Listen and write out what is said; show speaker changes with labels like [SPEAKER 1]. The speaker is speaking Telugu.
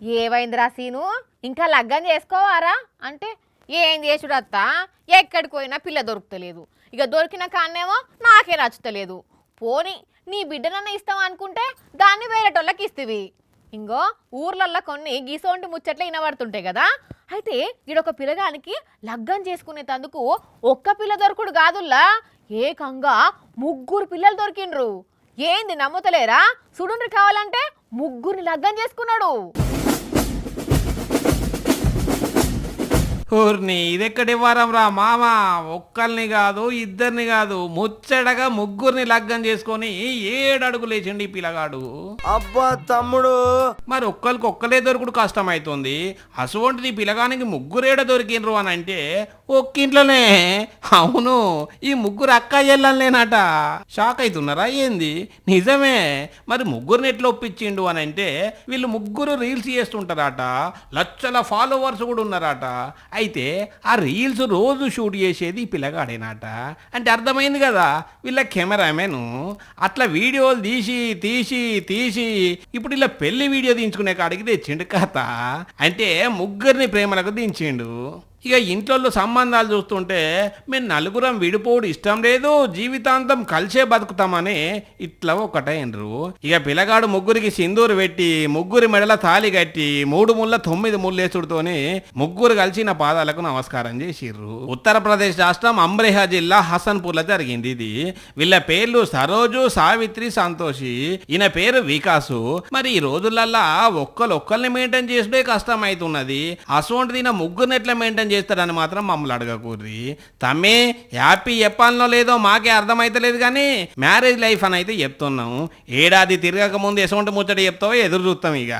[SPEAKER 1] ఏవైందిరా సీను ఇంకా లగ్గం చేసుకోవారా అంటే ఏం చేసుడత్తా ఎక్కడికి పోయినా పిల్ల దొరుకుతలేదు. ఇక దొరికిన కాన్నేమో నాకే నచ్చుతలేదు. పోని నీ బిడ్డనన్న ఇస్తాం అనుకుంటే దాన్ని వేరేటోళ్ళకి ఇస్తవి. ఇంకో ఊర్లల్లో కొన్ని గీసోంటి ముచ్చట్లు వినబడుతుంటాయి కదా. అయితే ఈడొక పిల్లగానికి లగ్గం చేసుకునేటందుకు ఒక్క పిల్ల దొరకుడు కాదుల్లా, ఏకంగా 3 పిల్లలు దొరికిండ్రు. ఏంది నమ్ముతలేరా? సుడుండ్రి కావాలంటే 3 లగ్గం చేసుకున్నాడు.
[SPEAKER 2] ఊర్ని ఇదెక్కడి వారం రా మామ, ఒక్కల్ని కాదు ఇద్దరిని కాదు ముచ్చటగా 3 లగ్గం చేసుకొని 7 అడుగులు లేచిండి ఈ పిల్లగాడు.
[SPEAKER 3] అబ్బా తమ్ముడు,
[SPEAKER 2] మరి ఒక్కలే దొరుకుడు కష్టమవుతుంది. అసోంటిది పిల్లగానికి 3 దొరికిండ్రు అని అంటే ఒక్కింట్లోనే. అవును, ఈ 3 అక్క చెల్లెళ్ళేనట. షాక్ అవుతున్నారా ఏంది? నిజమే. మరి 3 ఎట్లా ఒప్పించిండు అని అంటే వీళ్ళు 3 రీల్స్ చేస్తుంటారట, లక్షల ఫాలోవర్స్ కూడా ఉన్నారట. అయితే ఆ రీల్స్ రోజు షూట్ చేసేది ఈ పిల్లగాడేనట. అంటే అర్థమైంది కదా, వీళ్ళ కెమెరామెను అట్లా వీడియోలు తీసి తీసి తీసి ఇప్పుడు ఇలా పెళ్లి వీడియో దించుకునే కాడికి తెచ్చిండు కథ. అంటే 3 ప్రేమలకు దించిండు. ఇక ఇంట్లో సంబంధాలు చూస్తుంటే మేము 4 విడిపోవడం ఇష్టం లేదు, జీవితాంతం కలిసే బతుకుతామని ఇట్లా ఒకటైనరు. ఇక పిల్లగాడు 3కి సింధూరు పెట్టి 3 మెడల తాళి కట్టి 3 ముళ్ళ 9 ముళ్ళేసుడుతోని 3 కలిసిన పాదాలకు నమస్కారం చేసిర్రు. ఉత్తరప్రదేశ్ రాష్ట్రం అమ్రేహా జిల్లా హసన్పూర్లో జరిగింది ఇది. వీళ్ళ పేర్లు సరోజు, సావిత్రి, సంతోషి. ఈయన పేరు వికాసు. మరి ఈ రోజులల్లా ఒక్కరిని మెయింటైన్ చేసుడే కష్టం అవుతున్నది. అసోంటిది 3 ఎట్లా మెయింటైన్ చేస్తాడని మాత్రం మమ్మల్ని అడగకూర్రి. తమ్మి హ్యాపీ చెప్పాలనో లేదో మాకే అర్థమైతలేదు, కానీ మ్యారేజ్ లైఫ్ అని అయితే చెప్తున్నాం. ఏడాది తిరగక ముందు ఎసొంటి ముచ్చట చెప్తావో ఎదురు చూస్తాం ఇక.